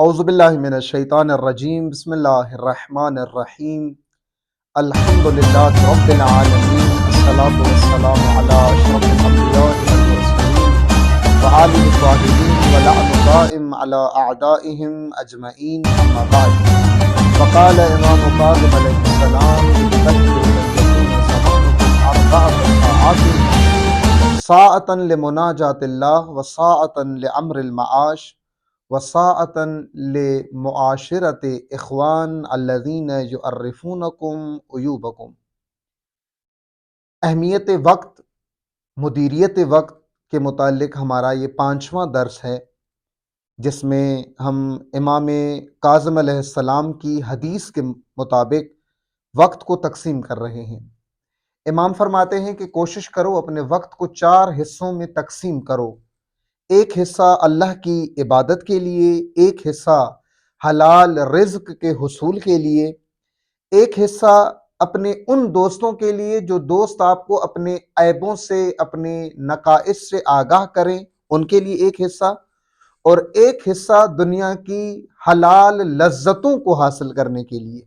اعوذ باللہ من الشیطان الرجیم بسم اللہ الرحمن الرحیم الحمد للہ رب العالمین الصلاۃ والسلام علی اشرف الانبیاء والمرسلین وآلہ الطاہرین ولعن دائم علی اعدائہم اجمعین اما بعد فقال امام کاظم علیہ السلام ساعة لمناجات اللہ وساعة لامر المعاش وساعتاً لمعاشرت اخوان الذین یعرفونکم عیوبکم۔ اہمیت وقت، مدیریت وقت کے متعلق ہمارا یہ 5واں درس ہے، جس میں ہم امام کاظم علیہ السلام کی حدیث کے مطابق وقت کو تقسیم کر رہے ہیں۔ امام فرماتے ہیں کہ کوشش کرو اپنے وقت کو 4 حصوں میں تقسیم کرو۔ ایک حصہ اللہ کی عبادت کے لیے، ایک حصہ حلال رزق کے حصول کے لیے، ایک حصہ اپنے ان دوستوں کے لیے جو دوست آپ کو اپنے عیبوں سے، اپنے نقائص سے آگاہ کریں، ان کے لیے ایک حصہ، اور ایک حصہ دنیا کی حلال لذتوں کو حاصل کرنے کے لیے۔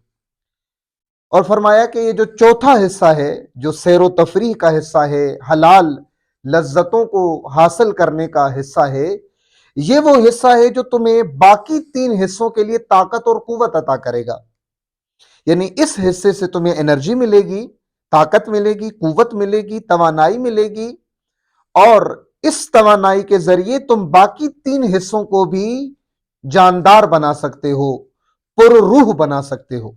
اور فرمایا کہ یہ جو چوتھا حصہ ہے، جو سیر و تفریح کا حصہ ہے، حلال لذتوں کو حاصل کرنے کا حصہ ہے، یہ وہ حصہ ہے جو تمہیں باقی 3 حصوں کے لیے طاقت اور قوت عطا کرے گا۔ یعنی اس حصے سے تمہیں انرجی ملے گی، طاقت ملے گی، قوت ملے گی، توانائی ملے گی، اور اس توانائی کے ذریعے تم باقی 3 حصوں کو بھی جاندار بنا سکتے ہو، پر روح بنا سکتے ہو۔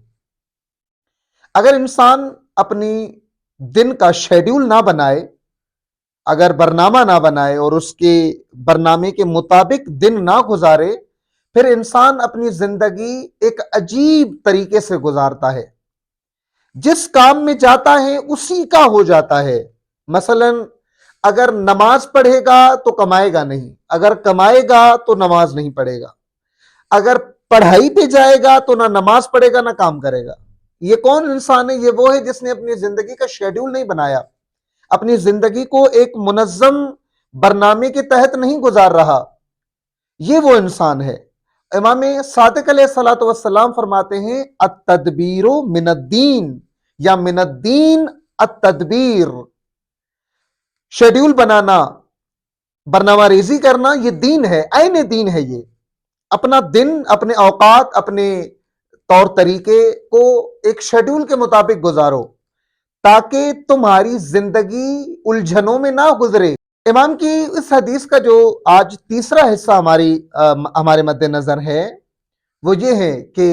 اگر انسان اپنی دن کا شیڈیول نہ بنائے، اگر برنامہ نہ بنائے اور اس کے برنامے کے مطابق دن نہ گزارے، پھر انسان اپنی زندگی ایک عجیب طریقے سے گزارتا ہے۔ جس کام میں جاتا ہے اسی کا ہو جاتا ہے۔ مثلا اگر نماز پڑھے گا تو کمائے گا نہیں، اگر کمائے گا تو نماز نہیں پڑھے گا، اگر پڑھائی پہ جائے گا تو نہ نماز پڑھے گا نہ کام کرے گا۔ یہ کون انسان ہے؟ یہ وہ ہے جس نے اپنی زندگی کا شیڈیول نہیں بنایا، اپنی زندگی کو ایک منظم برنامے کے تحت نہیں گزار رہا۔ یہ وہ انسان ہے۔ امام صادق علیہ الصلوۃ والسلام فرماتے ہیں التدبیر من الدین، یا من الدین التدبیر۔ شیڈیول بنانا، برنامہ ریزی کرنا، یہ دین ہے، عین دین ہے۔ یہ اپنا دن، اپنے اوقات، اپنے طور طریقے کو ایک شیڈیول کے مطابق گزارو تاکہ تمہاری زندگی الجھنوں میں نہ گزرے۔ امام کی اس حدیث کا جو آج تیسرا حصہ ہمارے مد نظر ہے، وہ یہ ہے کہ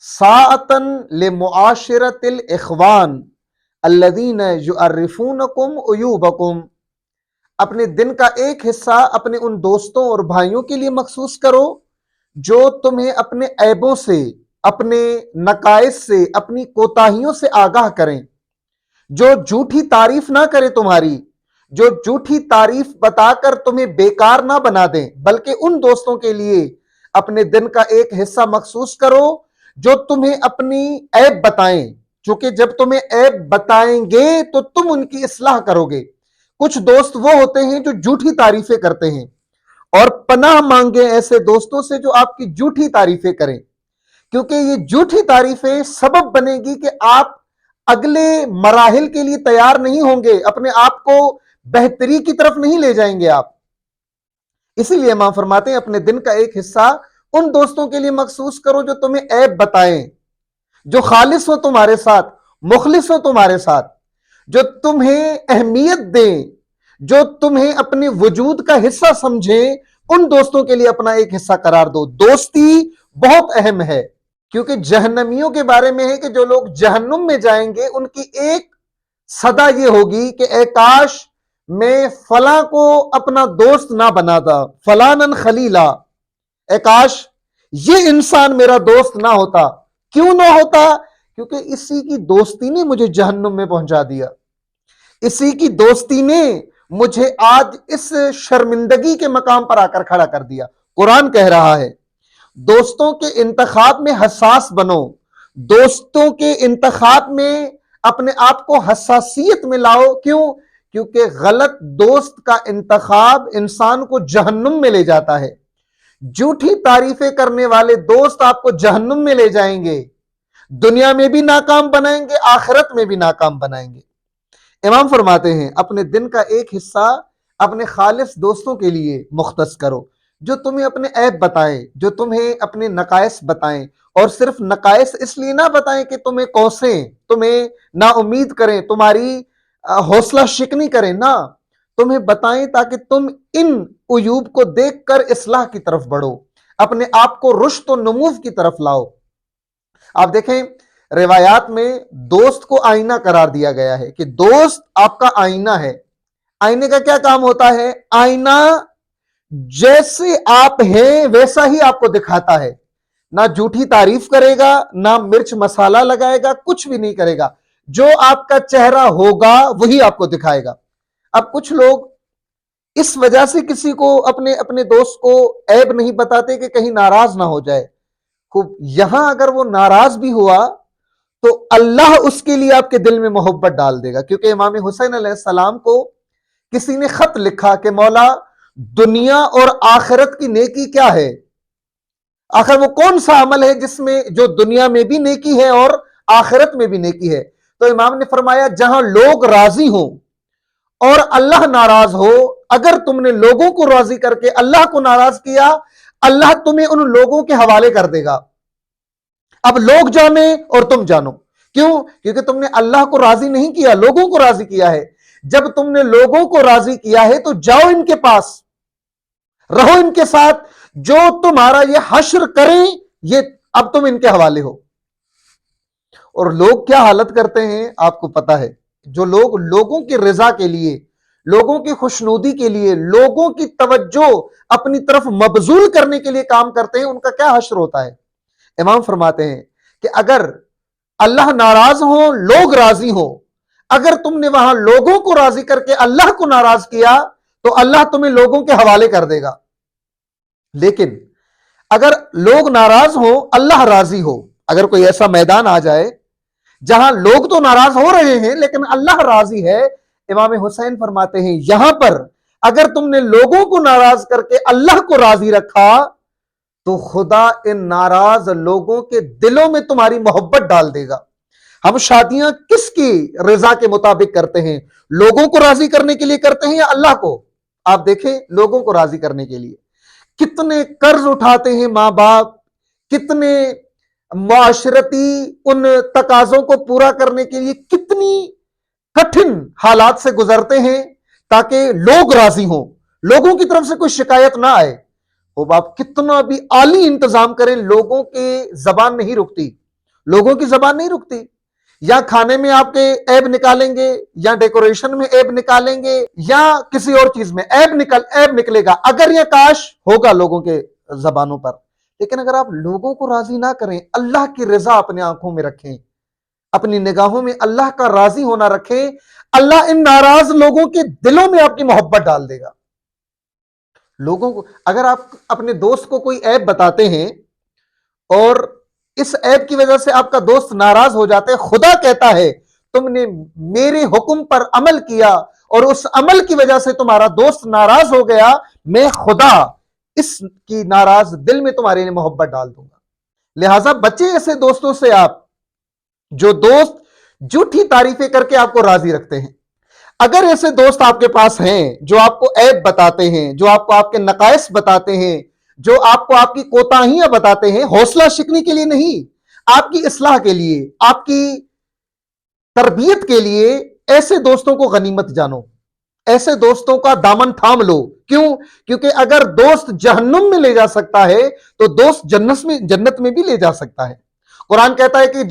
ساعتاً لمعاشرت الاخوان الذین یعرفونکم عیوبکم۔ اپنے دن کا ایک حصہ اپنے ان دوستوں اور بھائیوں کے لیے مخصوص کرو جو تمہیں اپنے عیبوں سے، اپنے نقائص سے، اپنی کوتاہیوں سے آگاہ کریں، جو جھوٹی تعریف نہ کرے تمہاری، جو جھوٹی تعریف بتا کر تمہیں بیکار نہ بنا دیں، بلکہ ان دوستوں کے لیے اپنے دن کا ایک حصہ مخصوص کرو جو تمہیں اپنی عیب بتائیں، چونکہ جب تمہیں عیب بتائیں گے تو تم ان کی اصلاح کرو گے۔ کچھ دوست وہ ہوتے ہیں جو جھوٹی تعریفیں کرتے ہیں، اور پناہ مانگے ایسے دوستوں سے جو آپ کی جھوٹی تعریفیں کریں، کیونکہ یہ جھوٹی تعریفیں سبب بنے گی کہ آپ اگلے مراحل کے لیے تیار نہیں ہوں گے، اپنے آپ کو بہتری کی طرف نہیں لے جائیں گے آپ۔ اسی لیے امام فرماتے ہیں اپنے دن کا ایک حصہ ان دوستوں کے لیے مخصوص کرو جو تمہیں عیب بتائیں، جو خالص ہو تمہارے ساتھ، مخلص ہو تمہارے ساتھ، جو تمہیں اہمیت دیں، جو تمہیں اپنے وجود کا حصہ سمجھیں، ان دوستوں کے لیے اپنا ایک حصہ قرار دو۔ دوستی بہت اہم ہے، کیونکہ جہنمیوں کے بارے میں ہے کہ جو لوگ جہنم میں جائیں گے ان کی ایک صدا یہ ہوگی کہ اے کاش میں فلاں کو اپنا دوست نہ بناتا، فلانن خلیلا، اے کاش یہ انسان میرا دوست نہ ہوتا۔ کیوں نہ ہوتا؟ کیونکہ اسی کی دوستی نے مجھے جہنم میں پہنچا دیا، اسی کی دوستی نے مجھے آج اس شرمندگی کے مقام پر آ کر کھڑا کر دیا۔ قرآن کہہ رہا ہے دوستوں کے انتخاب میں حساس بنو، دوستوں کے انتخاب میں اپنے آپ کو حساسیت میں لاؤ۔ کیوں؟ کیونکہ غلط دوست کا انتخاب انسان کو جہنم میں لے جاتا ہے۔ جھوٹی تعریفیں کرنے والے دوست آپ کو جہنم میں لے جائیں گے، دنیا میں بھی ناکام بنائیں گے، آخرت میں بھی ناکام بنائیں گے۔ امام فرماتے ہیں اپنے دن کا ایک حصہ اپنے خالص دوستوں کے لیے مختص کرو، جو تمہیں اپنے عیب بتائیں، جو تمہیں اپنے نقائص بتائیں، اور صرف نقائص اس لیے نہ بتائیں کہ تمہیں کوسیں، تمہیں نا امید کریں، تمہاری حوصلہ شکنی کریں، نہ تمہیں بتائیں تاکہ تم ان عیوب کو دیکھ کر اصلاح کی طرف بڑھو، اپنے آپ کو رشد و نمو کی طرف لاؤ۔ آپ دیکھیں روایات میں دوست کو آئینہ قرار دیا گیا ہے کہ دوست آپ کا آئینہ ہے۔ آئینے کا کیا کام ہوتا ہے؟ آئینہ جیسے آپ ہیں ویسا ہی آپ کو دکھاتا ہے، نہ جھوٹی تعریف کرے گا، نہ مرچ مسالہ لگائے گا، کچھ بھی نہیں کرے گا، جو آپ کا چہرہ ہوگا وہی آپ کو دکھائے گا۔ اب کچھ لوگ اس وجہ سے کسی کو اپنے دوست کو عیب نہیں بتاتے کہ کہیں ناراض نہ ہو جائے۔ خوب یہاں اگر وہ ناراض بھی ہوا تو اللہ اس کے لیے آپ کے دل میں محبت ڈال دے گا، کیونکہ امام حسین علیہ السلام کو کسی نے خط لکھا کہ مولا دنیا اور آخرت کی نیکی کیا ہے؟ آخر وہ کون سا عمل ہے جس میں جو دنیا میں بھی نیکی ہے اور آخرت میں بھی نیکی ہے؟ تو امام نے فرمایا جہاں لوگ راضی ہوں اور اللہ ناراض ہو، اگر تم نے لوگوں کو راضی کر کے اللہ کو ناراض کیا، اللہ تمہیں ان لوگوں کے حوالے کر دے گا۔ اب لوگ جانے اور تم جانو، کیوں؟ کیونکہ تم نے اللہ کو راضی نہیں کیا، لوگوں کو راضی کیا ہے۔ جب تم نے لوگوں کو راضی کیا ہے تو جاؤ ان کے پاس، رہو ان کے ساتھ، جو تمہارا یہ حشر کریں یہ اب تم ان کے حوالے ہو۔ اور لوگ کیا حالت کرتے ہیں آپ کو پتا ہے، جو لوگ لوگوں کی رضا کے لیے، لوگوں کی خوشنودی کے لیے، لوگوں کی توجہ اپنی طرف مبذول کرنے کے لیے کام کرتے ہیں، ان کا کیا حشر ہوتا ہے۔ امام فرماتے ہیں کہ اگر اللہ ناراض ہو، لوگ راضی ہو، اگر تم نے وہاں لوگوں کو راضی کر کے اللہ کو ناراض کیا تو اللہ تمہیں لوگوں کے حوالے کر دے گا۔ لیکن اگر لوگ ناراض ہو، اللہ راضی ہو، اگر کوئی ایسا میدان آ جائے جہاں لوگ تو ناراض ہو رہے ہیں لیکن اللہ راضی ہے، امام حسین فرماتے ہیں یہاں پر اگر تم نے لوگوں کو ناراض کر کے اللہ کو راضی رکھا تو خدا ان ناراض لوگوں کے دلوں میں تمہاری محبت ڈال دے گا۔ ہم شادیاں کس کی رضا کے مطابق کرتے ہیں؟ لوگوں کو راضی کرنے کے لیے کرتے ہیں یا اللہ کو؟ آپ دیکھیں لوگوں کو راضی کرنے کے لیے کتنے قرض اٹھاتے ہیں ماں باپ، کتنے معاشرتی ان تقاضوں کو پورا کرنے کے لیے کتنی کٹھن حالات سے گزرتے ہیں تاکہ لوگ راضی ہوں، لوگوں کی طرف سے کوئی شکایت نہ آئے۔ وہ باپ کتنا بھی عالی انتظام کریں، لوگوں کی زبان نہیں رکتی، لوگوں کی زبان نہیں رکتی۔ یا کھانے میں آپ کے عیب نکالیں گے، یا ڈیکوریشن میں عیب نکالیں گے، یا کسی اور چیز میں عیب نکلے گا، اگر یہ کاش ہوگا لوگوں کے زبانوں پر۔ لیکن اگر آپ لوگوں کو راضی نہ کریں، اللہ کی رضا اپنے آنکھوں میں رکھیں، اپنی نگاہوں میں اللہ کا راضی ہونا رکھیں، اللہ ان ناراض لوگوں کے دلوں میں آپ کی محبت ڈال دے گا۔ لوگوں کو اگر آپ اپنے دوست کو کوئی عیب بتاتے ہیں اور اس عیب کی وجہ سے آپ کا دوست ناراض ہو جاتا ہے، خدا کہتا ہے تم نے میرے حکم پر عمل کیا اور اس عمل کی وجہ سے تمہارا دوست ناراض ہو گیا، میں خدا اس کی ناراض دل میں تمہارے لیے محبت ڈال دوں گا۔ لہٰذا بچے ایسے دوستوں سے آپ، جو دوست جھوٹی تعریفیں کر کے آپ کو راضی رکھتے ہیں۔ اگر ایسے دوست آپ کے پاس ہیں جو آپ کو عیب بتاتے ہیں، جو آپ کو آپ کے نقائص بتاتے ہیں، جو آپ کو آپ کی کوتاہیاں بتاتے ہیں، حوصلہ شکنی کے لیے نہیں، آپ کی اصلاح کے لیے، آپ کی تربیت کے لیے، ایسے دوستوں کو غنیمت جانو، ایسے دوستوں کا دامن تھام لو۔ کیوں؟ کیونکہ اگر دوست جہنم میں لے جا سکتا ہے تو دوست جنت میں بھی لے جا سکتا ہے۔ قرآن کہتا ہے کہ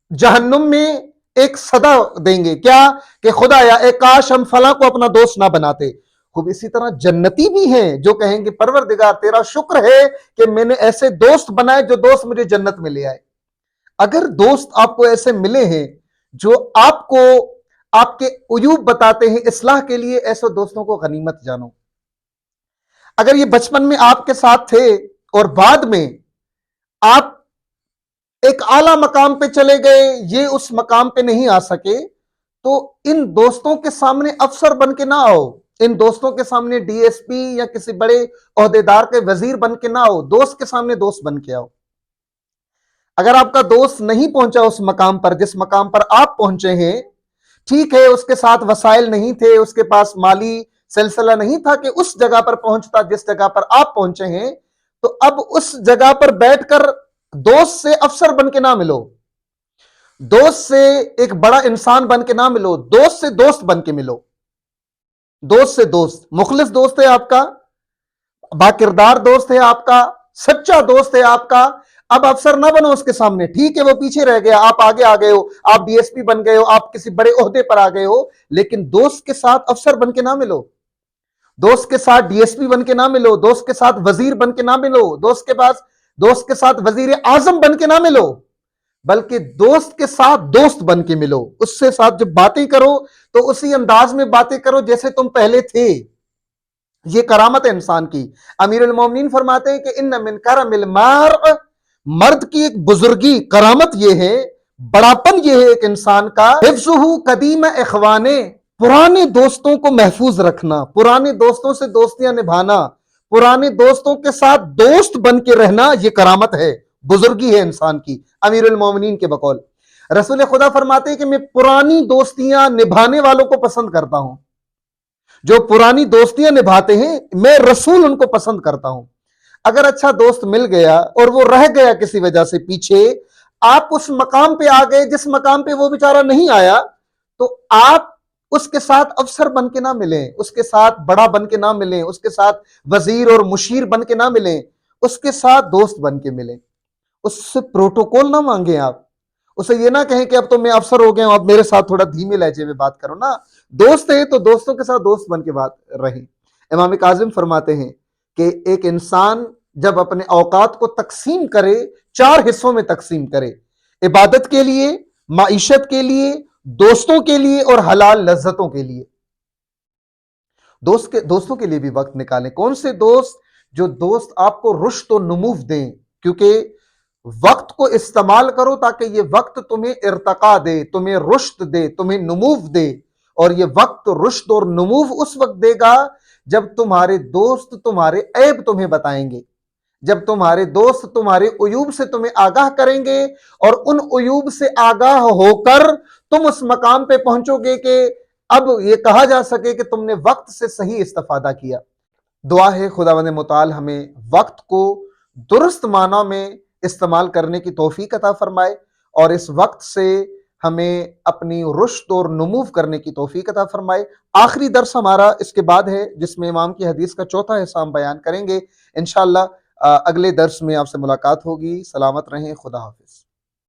جہنم میں ایک صدا دیں گے، کیا؟ کہ خدایا اے کاش ہم فلاں کو اپنا دوست نہ بناتے۔ خوب اسی طرح جنتی بھی ہیں جو کہیں گے پروردگار تیرا شکر ہے کہ میں نے ایسے دوست بنائے جو دوست مجھے جنت میں لے آئے۔ اگر دوست آپ کو ایسے ملے ہیں جو آپ کو آپ کے عیوب بتاتے ہیں اصلاح کے لیے، ایسے دوستوں کو غنیمت جانو۔ اگر یہ بچپن میں آپ کے ساتھ تھے اور بعد میں آپ ایک اعلیٰ مقام پہ چلے گئے، یہ اس مقام پہ نہیں آ سکے، تو ان دوستوں کے سامنے افسر بن کے نہ آؤ، ان دوستوں کے سامنے ڈی ایس پی یا کسی بڑے عہدیدار کے وزیر بن کے نہ آؤ، دوست کے سامنے دوست بن کے آؤ۔ اگر آپ کا دوست نہیں پہنچا اس مقام پر جس مقام پر آپ پہنچے ہیں، ٹھیک ہے اس کے ساتھ وسائل نہیں تھے، اس کے پاس مالی سلسلہ نہیں تھا کہ اس جگہ پر پہنچتا جس جگہ پر آپ پہنچے ہیں، تو اب اس جگہ پر بیٹھ کر دوست سے افسر بن کے نہ ملو، دوست سے ایک بڑا انسان بن کے نہ ملو، دوست سے دوست بن کے ملو، دوست سے دوست، مخلص دوست ہے آپ کا، باکردار دوست ہے آپ کا، سچا دوست ہے آپ کا۔ اب افسر نہ بنو اس کے سامنے، ٹھیک ہے وہ پیچھے رہ گیا، آپ آگے آ گئے ہو، آپ ڈی ایس پی بن گئے ہو، آپ کسی بڑے عہدے پر آ گئے ہو، لیکن دوست کے ساتھ افسر بن کے نہ ملو، دوست کے ساتھ ڈی ایس پی بن کے نہ ملو، دوست کے ساتھ وزیر بن کے نہ ملو، دوست کے ساتھ وزیر اعظم بن کے نہ ملو، بلکہ دوست کے ساتھ دوست بن کے ملو، اس سے ساتھ جب باتیں کرو تو اسی انداز میں باتیں کرو جیسے تم پہلے تھے۔ یہ کرامت ہے انسان کی۔ امیر المومنین فرماتے ہیں کہ ان من کرم المرء، مرد کی ایک بزرگی کرامت یہ ہے، بڑاپن یہ ہے ایک انسان کا، حفظہ قدیم اخوانے، پرانے دوستوں کو محفوظ رکھنا، پرانے دوستوں سے دوستیاں نبھانا، پرانے دوستوں کے ساتھ دوست بن کے رہنا، یہ کرامت ہے، بزرگی ہے انسان کی، امیر المومنین کے بقول۔ رسول خدا فرماتے ہیں کہ میں پرانی دوستیاں نبھانے والوں کو پسند کرتا ہوں، جو پرانی دوستیاں نبھاتے ہیں میں رسول ان کو پسند کرتا ہوں۔ اگر اچھا دوست مل گیا اور وہ رہ گیا کسی وجہ سے پیچھے، آپ اس مقام پہ آ گئے جس مقام پہ وہ بیچارہ نہیں آیا، تو آپ اس کے ساتھ افسر بن کے نہ ملیں، اس کے ساتھ بڑا بن کے نہ ملیں، اس کے ساتھ وزیر اور مشیر بن کے نہ ملیں، اس کے ساتھ دوست بن کے ملیں۔ اس سے پروٹوکول نہ مانگیں، آپ اسے یہ نہ کہیں کہ اب تو میں افسر ہو گیا ہوں، اب میرے ساتھ تھوڑا دھیمے لہجے میں بات کرو نا، دوست ہے تو دوستوں کے ساتھ دوست بن کے بات رہیں۔ امام کاظم فرماتے ہیں کہ ایک انسان جب اپنے اوقات کو تقسیم کرے، 4 حصوں میں تقسیم کرے، عبادت کے لیے، معیشت کے لیے، دوستوں کے لیے اور حلال لذتوں کے لیے۔ دوستوں کے لیے بھی وقت نکالیں۔ کون سے دوست؟ جو دوست آپ کو رشد و نمو دیں، کیونکہ وقت کو استعمال کرو تاکہ یہ وقت تمہیں ارتقا دے، تمہیں رشد دے، تمہیں نمو دے، اور یہ وقت رشد اور نمو اس وقت دے گا جب تمہارے دوست تمہارے عیب تمہیں بتائیں گے، جب تمہارے دوست تمہارے عیوب سے تمہیں آگاہ کریں گے، اور ان عیوب سے آگاہ ہو کر تم اس مقام پہ پہنچو گے کہ اب یہ کہا جا سکے کہ تم نے وقت سے صحیح استفادہ کیا۔ دعا ہے خداوند متعال ہمیں وقت کو درست معنی میں استعمال کرنے کی توفیق عطا فرمائے، اور اس وقت سے ہمیں اپنی رشد اور نمو کرنے کی توفیق عطا فرمائے۔ آخری درس ہمارا اس کے بعد ہے، جس میں امام کی حدیث کا 4تھا حصہ ہم بیان کریں گے انشاءاللہ۔ اگلے درس میں آپ سے ملاقات ہوگی۔ سلامت رہیں، خدا حافظ۔